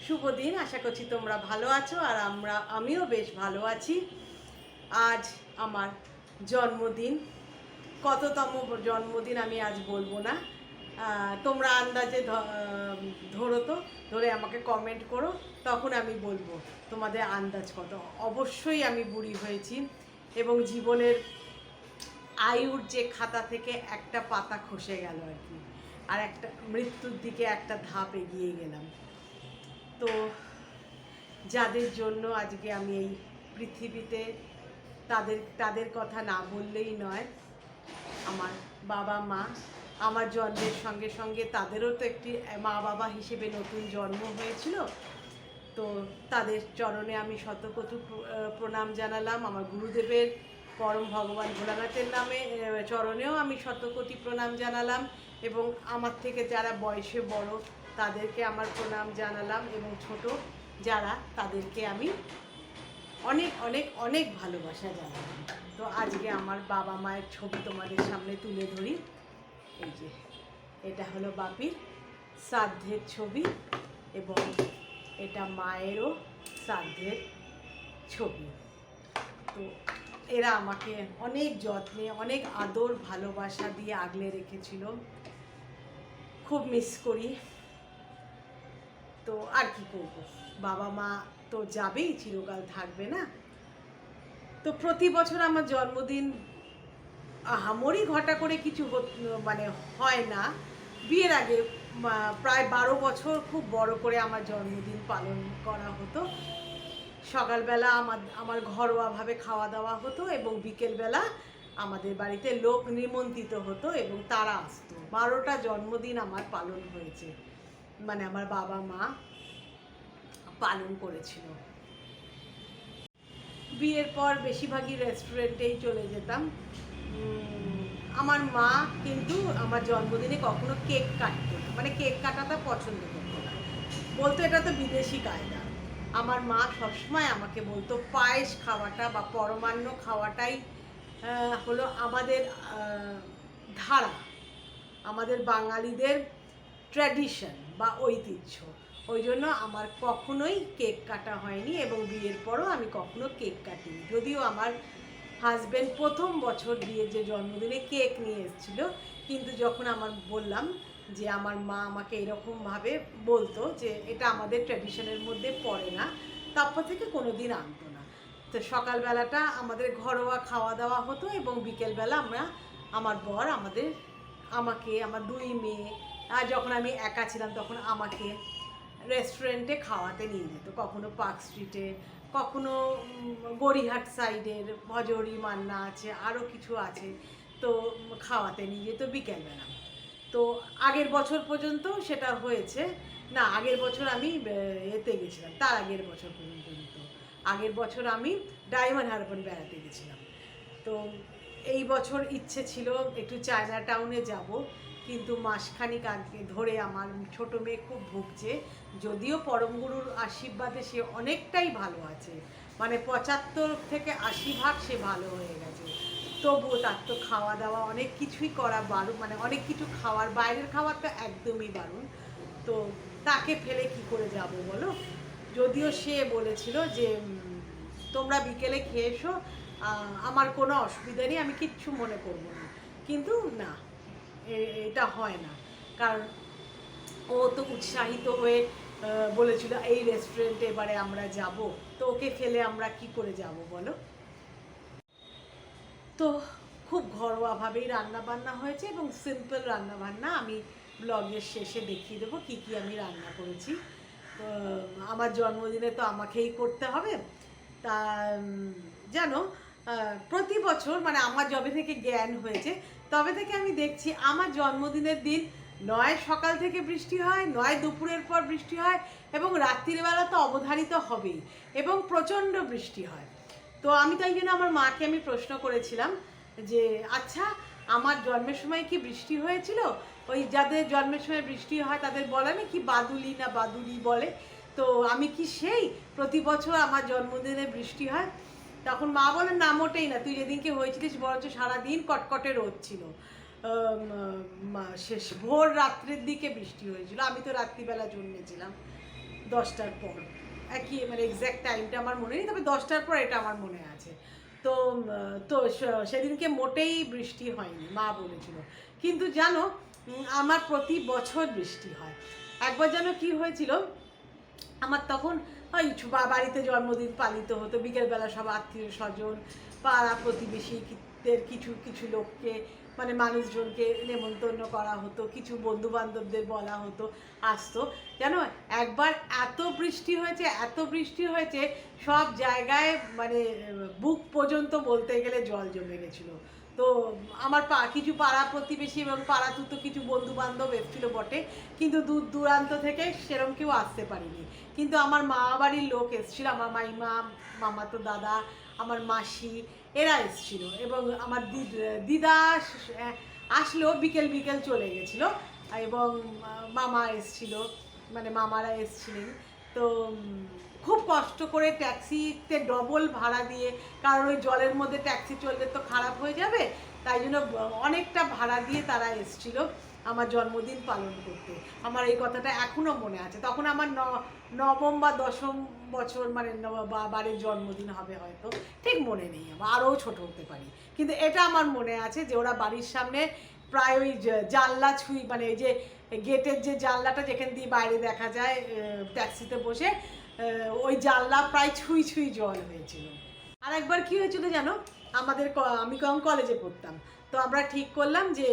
শুভ দিন। আশা করছি তোমরা ভালো আছো আর আমিও বেশ ভালো আছি। আজ আমার জন্মদিন। কততম জন্মদিন আমি আজ বলবো না, তোমরা আন্দাজে ধরো তো, ধরে আমাকে কমেন্ট করো, তখন আমি বলবো তোমাদের আন্দাজ কত। অবশ্যই আমি বুড়ি হয়েছি এবং জীবনের আয়ুর যে খাতা থেকে একটা পাতা খসে গেল আর কি, আর একটা মৃত্যুর দিকে একটা ধাপ এগিয়ে গেলাম। তো যাদের জন্য আজকে আমি এই পৃথিবীতে, তাদের কথা না বললেই নয়। আমার বাবা মা, আমার জন্মের সঙ্গে সঙ্গে তাদেরও তো একটি মা বাবা হিসেবে নতুন জন্ম হয়েছিল। তো তাদের চরণে আমি শতকোটি প্রণাম জানালাম। আমার গুরুদেবের পরম ভগবান ভোলানাথের নামে চরণেও আমি শতকোটি প্রণাম জানালাম, এবং আমার থেকে যারা বয়সে বড় তাদেরকে আমার প্রণাম জানালাম, এবং ছোট যারা তাদেরকে আমি অনেক অনেক অনেক ভালোবাসা জানালাম। তো আজকে আমার বাবা মায়ের ছবি তোমাদের সামনে তুলে ধরি। এই যে এটা হলো বাপির শ্রাদ্ধের ছবি, এবং এটা মায়েরও শ্রাদ্ধের ছবি। তো এরা আমাকে অনেক যত্নে, অনেক আদর ভালোবাসা দিয়ে আগলে রেখেছিল। খুব মিস করি। তো আর কি করব, বাবা মা তো যাবেই, চিরকাল থাকবে না। তো প্রতি বছর আমার জন্মদিন আহামরি ঘটা করে কিছু মানে হয় না। বিয়ের আগে প্রায় 12 বছর খুব বড় করে আমার জন্মদিন পালন করা হতো। সকালবেলা আমার ঘরোয়াভাবে খাওয়া দাওয়া হতো, এবং বিকেলবেলা আমাদের বাড়িতে লোক নিমন্ত্রিত হতো এবং তারা আসতো। 12টা জন্মদিন আমার পালন হয়েছে, মানে আমার বাবা মা পালন করেছিল। বিয়ের পর বেশিরভাগই রেস্টুরেন্টেই চলে যেতাম। আমার মা কিন্তু আমার জন্মদিনে কখনো কেক কাটতো না, মানে কেক কাটাটা পছন্দ করতো না, বলতো এটা তো বিদেশি কায়দা। আমার মা সবসময় আমাকে বলতো পায়েস খাওয়াটা বা পরমান্ন খাওয়াটাই হলো আমাদের ধারা, আমাদের বাঙালিদের ট্র্যাডিশন বা ঐতিহ্য। ওই জন্য আমার কখনোই কেক কাটা হয়নি, এবং বিয়ের পরও আমি কখনো কেক কাটিনি। যদিও আমার হাজব্যান্ড প্রথম বছর বিয়ের যে জন্মদিনে কেক নিয়ে এসেছিলো, কিন্তু যখন আমার বললাম যে আমার মা আমাকে এরকমভাবে বলতো যে এটা আমাদের ট্র্যাডিশনের মধ্যে পড়ে না, তারপর থেকে কোনো দিন আনতো না। তো সকালবেলাটা আমাদের ঘরোয়া খাওয়া দাওয়া হতো, এবং বিকেলবেলা আমার বর আমাকে আমার 2 মেয়ে, আর যখন আমি একা ছিলাম তখন আমাকে রেস্টুরেন্টে খাওয়াতে নিয়ে যেত। কখনো পার্ক স্ট্রিটে, কখনো গড়িহাট সাইডের ভজহরি মান্না আছে, আরও কিছু আছে, তো খাওয়াতে নিয়ে যেত বিকেলবেলা। তো আগের বছর পর্যন্ত সেটা হয়েছে না, আগের বছর আমি এতে গেছিলাম, তার আগের বছর পর্যন্ত আগের বছর আমি ডায়মন্ড হারবার বেড়াতে গেছিলাম। তো এই বছর ইচ্ছে ছিল একটু চায়না টাউনে যাব, কিন্তু মাসখানিক আগে ধরে আমার ছোটো মেয়ে খুব ভুগছে। যদিও পরমগুরুর আশীর্বাদে সে অনেকটাই ভালো আছে, মানে 75 থেকে 80 ভাগ সে ভালো হয়ে গেছে, তবুও তার তো খাওয়া দাওয়া অনেক কিছুই করা বারণ, মানে অনেক কিছু খাওয়ার, বাইরের খাবারটা একদমই বারণ। তো তাকে ফেলে কি করে যাব বলো। যদিও সে বলেছিল যে তোমরা বিকেলে খেয়ে এসো, আমার কোনো অসুবিধা নেই, আমি কিচ্ছু মনে করব না, কিন্তু না, এটা হয় না। কারণ ও তো উৎসাহিত হয়ে বলেছিল এই রেস্টুরেন্টে এবারে আমরা যাব, তো ওকে ফেলে আমরা কি করে যাব বলো। তো খুব ঘরোয়াভাবেই রান্না বান্না হয়েছে, এবং সিম্পল রান্না বান্না আমি ব্লগের শেষে দেখিয়ে দেবো কী কী আমি রান্না করেছি। তো আমার জন্মদিনে তো আমাকেই করতে হবে। তা জানো, প্রতি বছর, মানে আমার যবে থেকে জ্ঞান হয়েছে তবে থেকে আমি দেখছি আমার জন্মদিনের দিন নয় সকাল থেকে বৃষ্টি হয়, নয় দুপুরের পর বৃষ্টি হয়, এবং রাত্রিবেলা তো অবধারিত হবেই, এবং প্রচণ্ড বৃষ্টি হয়। তো আমি তাই জন্য আমার মাকে আমি প্রশ্ন করেছিলাম যে আচ্ছা, আমার জন্মের সময় কি বৃষ্টি হয়েছিল? ওই যাদের জন্মের সময় বৃষ্টি হয় তাদের বলে না কি বাদুলি না বাদুলি বলে, তো আমি কি সেই প্রতি বছর আমার জন্মদিনে বৃষ্টি হয়? তখন মা বলেন না, মোটেই না, তুই যেদিনকে হয়েছিলিস বরঞ্চ সারাদিন কটকটে রোদ ছিল, শেষ ভোর রাত্রের দিকে বৃষ্টি হয়েছিল, আমি তো রাত্রিবেলা জন্মেছিলাম। 10টার পর, একই মানে এক্স্যাক্ট টাইমটা আমার মনে নেই, তবে 10টার পর এটা আমার মনে আছে। তো তো সেদিনকে মোটেই বৃষ্টি হয়নি, মা বলেছিল। কিন্তু জানো, আমার প্রতি বছর বৃষ্টি হয়। একবার যেন কি হয়েছিল, আমার তখন ওই বাড়িতে জন্মদিন পালিত হতো, বিকেলবেলা সব আত্মীয় স্বজন, পাড়া প্রতিবেশীদের কিছু কিছু লোককে মানে মানুষজনকে নেমন্তন্ন করা হতো, কিছু বন্ধু বান্ধবদের বলা হতো, আসতো। জানো, একবার এত বৃষ্টি হয়েছে, এত বৃষ্টি হয়েছে, সব জায়গায় মানে বুক পর্যন্ত বলতে গেলে জল জমে গেছিলো। তো আমার কিছু পাড়া প্রতিবেশী এবং পাড়াতুতো কিছু বন্ধু বান্ধব এসেছিলো বটে, কিন্তু দূর দূরান্ত থেকে সেরকম কেউ আসতে পারিনি। কিন্তু আমার মা বাড়ির লোক এসেছিলো, আমার মাইমা, মামাতো দাদা, আমার মাসি, এরা এসেছিলো, এবং আমার দিদা আসলো, বিকেল বিকেল চলে গেছিলো, এবং মামা এসেছিলো, মানে মামারা এসেছিলেন। তো খুব কষ্ট করে ট্যাক্সিতে ডবল ভাড়া দিয়ে, কারণ ওই জলের মধ্যে ট্যাক্সি চললে তো খারাপ হয়ে যাবে, তাই জন্য অনেকটা ভাড়া দিয়ে তারা এসেছিল আমার জন্মদিন পালন করতে। আমার এই কথাটা এখনও মনে আছে। তখন আমার নবম বা দশম বছর, মানে বাবার জন্মদিন হবে হয়তো, ঠিক মনে নেই, আমার আরও ছোট হতে পারি। কিন্তু এটা আমার মনে আছে যে ওরা বাড়ির সামনে প্রায় ওই জানলা ছুঁই, মানে এই যে গেটের যে জানলাটা যেখান দিয়ে বাইরে দেখা যায় ট্যাক্সিতে বসে, ওই জানলা প্রায় ছুঁই ছুঁই জল হয়েছিল। আর একবার কী হয়েছিল জানো, আমি কলেজে পড়তাম, তো আমরা ঠিক করলাম যে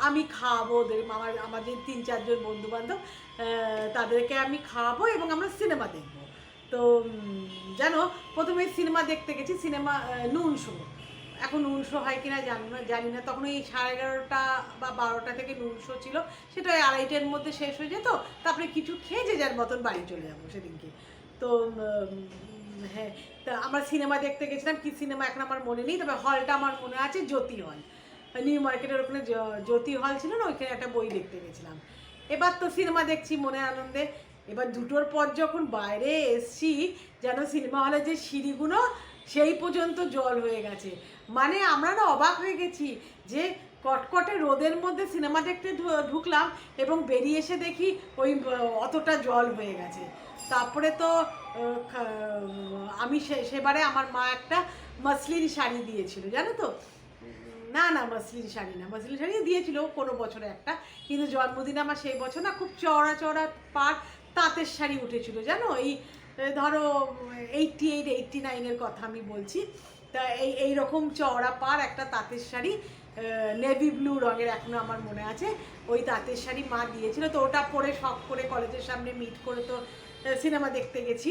আমি খাওয়াবো ওদের, আমাদের 3-4 জন বন্ধু বান্ধব, তাদেরকে আমি খাওয়াবো এবং আমরা সিনেমা দেখবো। তো জানো, প্রথমে সিনেমা দেখতে গেছি, সিনেমা নুন শো। এখন নুন শো হয় কিনা জানি না, তখন এই 11:30 বা 12টা থেকে নুন শো ছিল, সেটা ওই 2:30টার মধ্যে শেষ হয়ে যেত, তারপরে কিছু খেয়ে যে যার মতন বাড়ি চলে যাবো সেদিনকে। তো হ্যাঁ, তা আমরা সিনেমা দেখতে গেছিলাম, কি সিনেমা এখন আমার মনে নেই, তবে হলটা আমার মনে আছে জ্যোতি হল, নিউ মার্কেটের ওখানে জ্যোতি হল ছিল না, ওইখানে একটা বই দেখতে গেছিলাম। এবার তো সিনেমা দেখছি মনে আনন্দে, এবার 2টোর পর যখন বাইরে এসছি, যেন সিনেমা হলে যে সিঁড়িগুলো সেই পর্যন্ত জল হয়ে গেছে। মানে আমরা না অবাক হয়ে গেছি যে কটকটে রোদের মধ্যে সিনেমা দেখতে ঢুকলাম এবং বেরিয়ে এসে দেখি ওই অতটা জল হয়ে গেছে। তারপরে তো আমি সেবারে আমার মা একটা মসলিন শাড়ি দিয়েছিল, জানো তো। না না, মসলিন শাড়ি না, মসলিন শাড়ি দিয়েছিল কোনো বছরে একটা, কিন্তু জন্মদিন আমার সেই বছর না খুব চওড়া চওড়া পার তাঁতের শাড়ি উঠেছিল, জানো, এই ধরো 88-89-এর কথা আমি বলছি। তা এই রকম চওড়া পার একটা তাঁতের শাড়ি, নেভি ব্লু রঙের, এখনও আমার মনে আছে, ওই তাঁতের শাড়ি মা দিয়েছিল। তো ওটা পরে শখ করে কলেজের সামনে মিট করে তো সিনেমা দেখতে গেছি।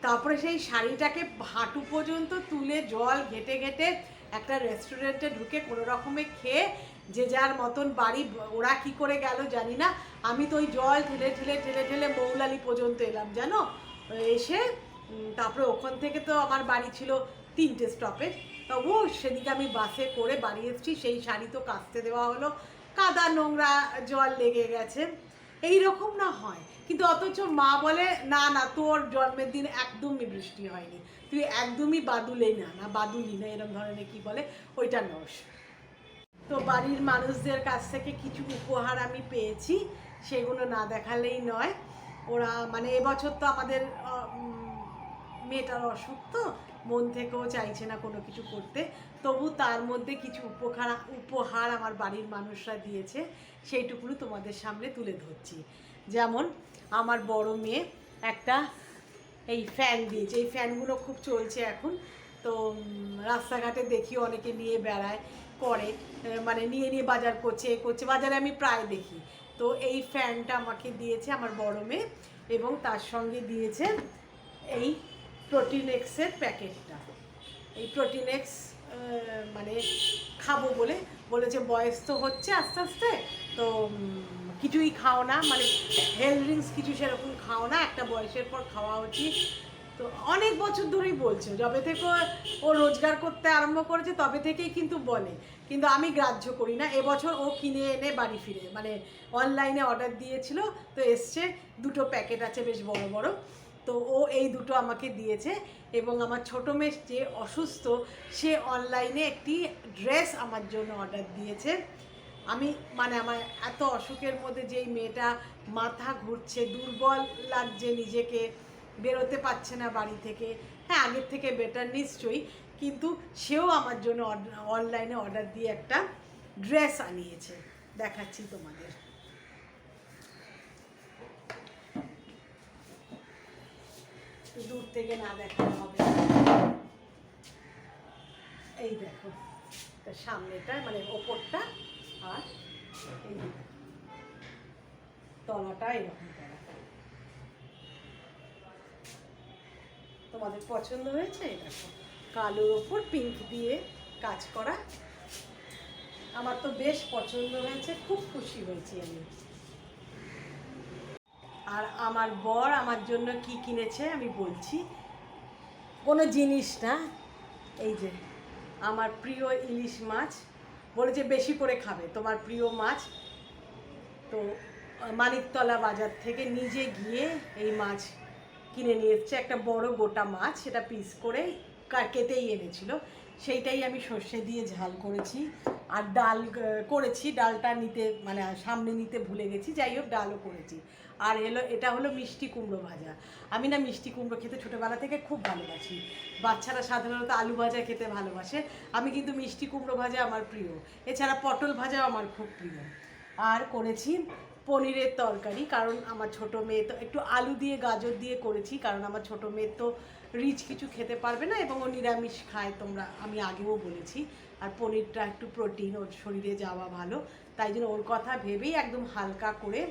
তারপরে সেই শাড়িটাকে হাঁটু পর্যন্ত তুলে জল ঘেটে ঘেটে একটা রেস্টুরেন্টে ঢুকে কোনো রকমে খেয়ে যে যার মতন বাড়ি, ওরা কি করে গেল জানি না, আমি তো ওই জল ঠেলে ঠেলে ঠেলে ঠেলে মৌলালি পর্যন্ত এলাম, জানো। এসে তারপরে ওখান থেকে তো আমার বাড়ি ছিল 3টে স্টপেজ, তবুও সেদিকে আমি বাসে করে বাড়ি এসেছি, সেই শাড়ি তো কাচতে দেওয়া হলো, কাদা নোংরা জল লেগে গেছে, এই রকম না হয়। কিন্তু অথচ মা বলে না না, তোর জন্মের দিন একদমই বৃষ্টি হয়নি, তুই একদমই বাদুলেই না বাদুলি না, এরকম ধরনের কি বলে ওইটা নস। তো বাড়ির মানুষদের কাছ থেকে কিছু উপহার আমি পেয়েছি, সেগুলো না দেখালেই নয়। ওরা মানে এবছর তো আমাদের মেয়েটার অসুখ, তো মন থেকেও চাইছে না কোনো কিছু করতে, তবু তার মধ্যে কিছু উপহার আমার বাড়ির মানুষরা দিয়েছে, সেইটুকুনি তোমাদের সামনে তুলে ধরছি। যেমন আমার বড় মেয়ে একটা এই ফ্যান দিয়েছে, এই ফ্যানগুলো খুব চলছে এখন, তো রাস্তাঘাটে দেখি অনেকে নিয়ে বেড়ায় করে, মানে নিয়ে নিয়ে বাজার করছে বাজারে আমি প্রায় দেখি। তো এই ফ্যানটা আমাকে দিয়েছে আমার বড় মেয়ে, এবং তার সঙ্গে দিয়েছে এই প্রোটিনেক্সের প্যাকেটটা। এই প্রোটিনেক্স মানে খাবো বলেছে, বয়স তো হচ্ছে আস্তে আস্তে, তো কিছুই খাও না, মানে হেলথ ড্রিঙ্কস কিছু সেরকম খাও না, একটা বয়সের পর খাওয়া উচিত। তো অনেক বছর ধরেই বলছে, যবে থেকে ও রোজগার করতে আরম্ভ করেছে তবে থেকেই কিন্তু বলে, কিন্তু আমি গ্রাহ্য করি না। এবছর ও কিনে এনে বাড়ি ফিরে, মানে অনলাইনে অর্ডার দিয়েছিল, তো এসছে, 2টো প্যাকেট আছে বেশ বড় বড়, তো ও এই 2টো আমাকে দিয়েছে। এবং আমার ছোটো মেয়ে যে অসুস্থ, সে অনলাইনে একটি ড্রেস আমার জন্য অর্ডার দিয়েছে, আমি মানে আমার এত অসুখের মধ্যে যেই মেয়েটা মাথা ঘুরছে, দুর্বল লাগছে নিজেকে, বেরোতে পারছে না বাড়ি থেকে, হ্যাঁ আগের থেকে বেটার নিশ্চয়ই, কিন্তু সেও আমার জন্য অনলাইনে অর্ডার দিয়ে একটা ড্রেস আনিয়েছে, দেখাচ্ছি তোমাদের। দূর থেকে না দেখানো হবে, এই দেখো সামনেটা মানে ওপরটা, আর এই তলাটা এরকম করা। তোমাদের পছন্দ হয়েছে? দেখো কালোর ওপর পিঙ্ক দিয়ে কাজ করা, আমার তো বেশ পছন্দ হয়েছে, খুব খুশি হয়েছি আমি। আর আমার বর আমার জন্য কি কিনেছে আমি বলছি, কোনো জিনিস না, এই যে আমার প্রিয় ইলিশ মাছ, বলেছে বেশি করে খাবে তোমার প্রিয় মাছ, তো মানিকতলা বাজার থেকে নিজে গিয়ে এই মাছ কিনে নিয়ে এসছে, একটা বড় গোটা মাছ, সেটা পিস করে কেটেই এনেছিল, সেইটাই আমি সর্ষে দিয়ে ঝাল করেছি, আর ডাল করেছি, ডালটা নিতে মানে সামনে নিতে ভুলে গেছি, যাই হোক ডালও করেছি। আর এটা হলো মিষ্টি কুমড়ো ভাজা। আমি না মিষ্টি কুমড়ো খেতে ছোটোবেলা থেকে খুব ভালোবাসি, বাচ্চারা সাধারণত আলু ভাজা খেতে ভালোবাসে, আমি কিন্তু মিষ্টি কুমড়ো ভাজা আমার প্রিয়, এছাড়া পটল ভাজাও আমার খুব প্রিয়। আর করেছি পনিরের তরকারি, কারণ আমার ছোটো মেয়ে তো একটু আলু দিয়ে গাজর দিয়ে করেছি, কারণ আমার ছোটো মেয়ে তো রিচ কিছু খেতে পারবে না এবং ও নিরামিষ খায়, তোমরা আমি আগেও বলেছি, আর পনিরটা একটু প্রোটিন, ওর শরীরে যাওয়া ভালো, তাই জন্য ওর কথা ভেবেই একদম হালকা করে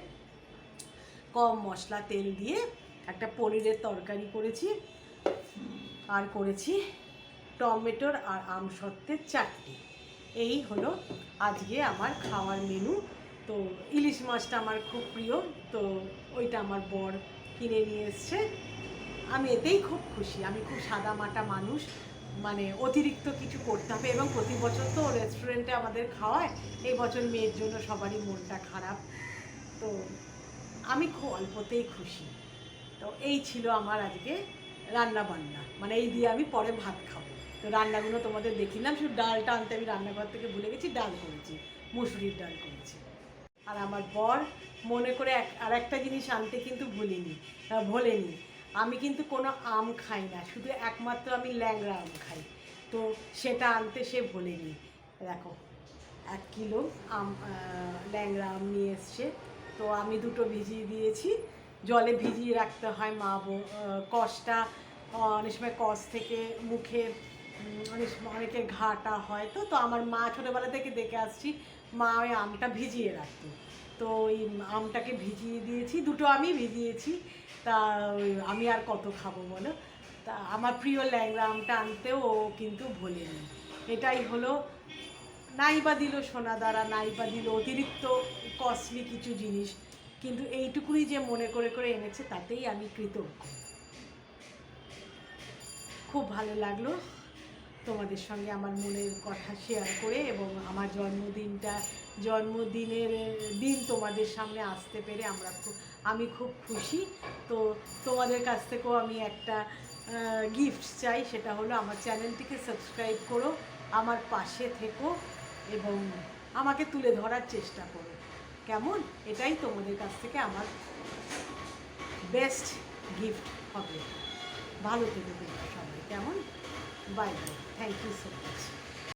কম মশলা তেল দিয়ে একটা পনিরের তরকারি করেছি, আর করেছি টমেটোর আর আমসত্ত্বের চাটনি। এই হলো আজকে আমার খাওয়ার মেনু। তো ইলিশ মাছটা আমার খুব প্রিয়, তো ওইটা আমার বর কিনে নিয়ে এসছে, আমি এতেই খুব খুশি। আমি খুব সাদা মাটা মানুষ, মানে অতিরিক্ত কিছু করতে হবে, এবং প্রতি বছর তো রেস্টুরেন্টে আমাদের খাওয়ায়, এই বছর মেয়ের জন্য সবারই মনটা খারাপ, তো আমি খুব অল্পতেই খুশি। তো এই ছিল আমার আজকে রান্না বান্না, মানে এই দিয়ে আমি পরে ভাত খাবো। তো রান্নাগুলো তোমাদের দেখিলাম, শুধু ডালটা আনতে আমি রান্নাঘর থেকে ভুলে গেছি, ডাল করেছি, মুসুরির ডাল করেছি। আর আমার বর মনে করে আর একটা জিনিস আনতে কিন্তু ভোলেনি, আমি কিন্তু কোনো আম খাই না, শুধু একমাত্র আমি ল্যাংড়া আম খাই, তো সেটা আনতে সে ভোলেনি। দেখো 1 কিলো আম, ল্যাংড়া আম নিয়ে এসছে, তো আমি দুটো ভিজিয়ে দিয়েছি, জলে ভিজিয়ে রাখতে হয়, মা কষটা অনেক সময় কষ থেকে মুখে অনেকের ঘাটা হয়, তো আমার মা ছোটোবেলা থেকে দেখে আসছি মা ওই আমটা ভিজিয়ে রাখতো, তো ওই আমটাকে ভিজিয়ে দিয়েছি, দুটো আমি ভিজিয়েছি, তা আমি আর কত খাবো বলো, তা আমার প্রিয় ল্যাংড়া আমটা আনতেও ও কিন্তু ভোলেনি। এটাই হলো, নাই বা দিল সোনা দ্বারা, নাই বা দিল অতিরিক্ত কস্টলি কিছু জিনিস, কিন্তু এইটুকুনি যে মনে করে করে এনেছে তাতেই আমি কৃতজ্ঞ। খুব ভালো লাগলো তোমাদের সঙ্গে আমার মনের কথা শেয়ার করে, এবং আমার জন্মদিনের দিন তোমাদের সামনে আসতে পেরে আমি খুব খুশি। তো তোমাদের কাছ থেকেও আমি একটা গিফট চাই, সেটা হলো আমার চ্যানেলটিকে সাবস্ক্রাইব করো, আমার পাশে থেকো এবং আমাকে তুলে ধরার চেষ্টা করো, কেমন? এটাই তোমাদের কাছ থেকে আমার বেস্ট গিফট হবে। ভালো থেকো তোমরা সবাই, কেমন? Bye bye, thank you so much.